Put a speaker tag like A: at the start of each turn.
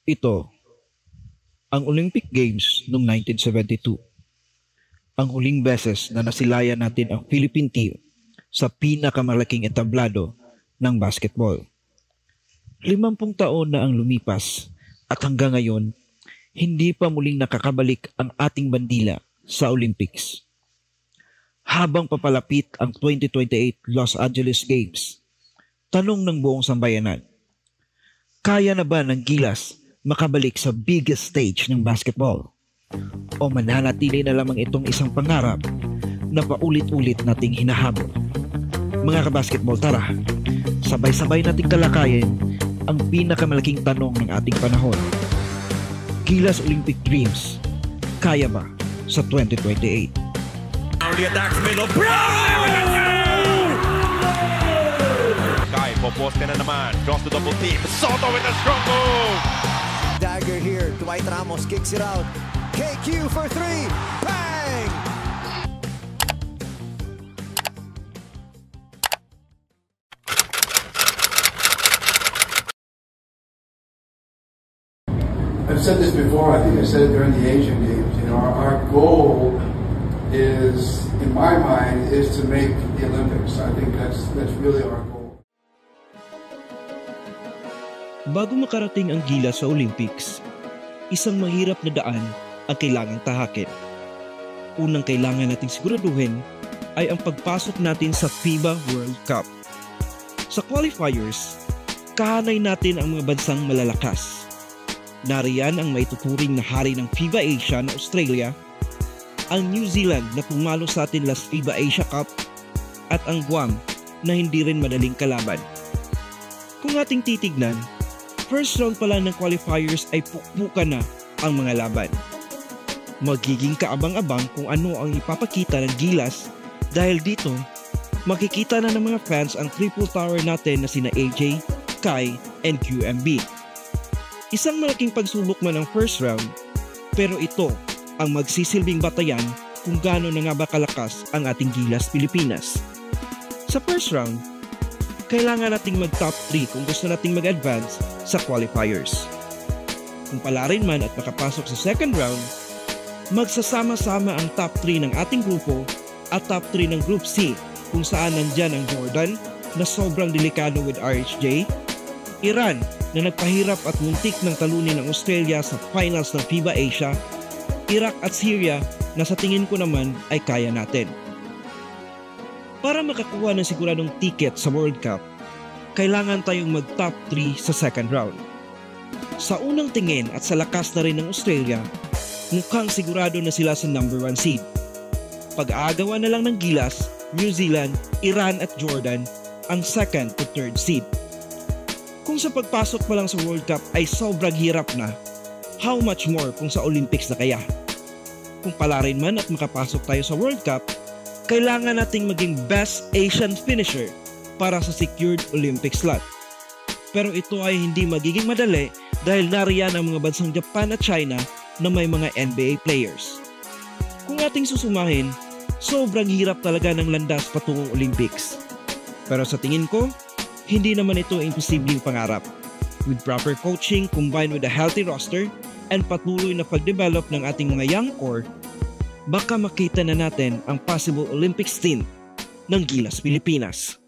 A: Ito, ang Olympic Games noong 1972. Ang huling beses na nasilayan natin ang Philippine team sa pinakamalaking entablado ng basketball. 50 taon na ang lumipas at hanggang ngayon, hindi pa muling nakakabalik ang ating bandila sa Olympics. Habang papalapit ang 2028 Los Angeles Games, tanong ng buong sambayanan, kaya na ba ng Gilas makabalik sa biggest stage ng basketball? O mananatili na lamang itong isang pangarap na paulit-ulit nating hinahabol? Mga kabasketball, tara, sabay-sabay nating talakayin ang pinakamalaking tanong ng ating panahon. Gilas Olympic Dreams, kaya ba sa 2028?
B: Only attacks middle. Brown! Kai, popos ka na naman. Cross to double team. Soto with a strong move.
C: Dagger here. Dwight Ramos kicks it out. KQ for three. Bang!
D: I've said this before. I think I said it during the Asian Games. You know, our goal is, in my mind, is to make the Olympics. I think that's really our goal.
A: Bago makarating ang Gilas sa Olympics, isang mahirap na daan ang kailangang tahakin. Unang kailangan nating siguraduhin ay ang pagpasok natin sa FIBA World Cup. Sa qualifiers, kahanay natin ang mga bansang malalakas. Nariyan ang maituturing na hari ng FIBA Asia na Australia, ang New Zealand na pumalo sa atin last FIBA Asia Cup, at ang Guam na hindi rin madaling kalaban. Kung ating titignan, first round pa lang ng qualifiers ay pukpukan na ang mga laban. Magiging kaabang-abang kung ano ang ipapakita ng Gilas dahil dito, makikita na ng mga fans ang triple tower natin na sina AJ, Kai, and QMB. Isang malaking pagsubok man ang first round, pero ito ang magsisilbing batayan kung gaano na nga ba kalakas ang ating Gilas Pilipinas. Sa first round, kailangan nating mag-top 3 kung gusto nating mag-advance sa qualifiers. Kung palarin man at makapasok sa second round, magsasama-sama ang top 3 ng ating grupo at top 3 ng Group C kung saan nandyan ang Jordan na sobrang delikado with RHJ, Iran na nagpahirap at muntik ng talunin ng Australia sa finals ng FIBA Asia, Iraq at Syria na sa tingin ko naman ay kaya natin. Para makakuha ng siguradong ticket sa World Cup, kailangan tayong mag-top 3 sa second round. Sa unang tingin at sa lakas na rin ng Australia, mukhang sigurado na sila sa number 1 seed. Pag-aagawan na lang ng Gilas, New Zealand, Iran at Jordan ang second to third seed. Kung sa pagpasok pa lang sa World Cup ay sobrang hirap na, how much more kung sa Olympics na kaya? Kung palarin man at makapasok tayo sa World Cup, kailangan nating maging best Asian finisher para sa secured Olympic slot. Pero ito ay hindi magiging madali dahil nariyan ang mga bansang Japan at China na may mga NBA players. Kung ating susumahin, sobrang hirap talaga ng landas patungong Olympics. Pero sa tingin ko, hindi naman ito imposibleng pangarap. With proper coaching combined with a healthy roster and patuloy na pag-develop ng ating mga young core, baka makita na natin ang possible Olympics team ng Gilas Pilipinas.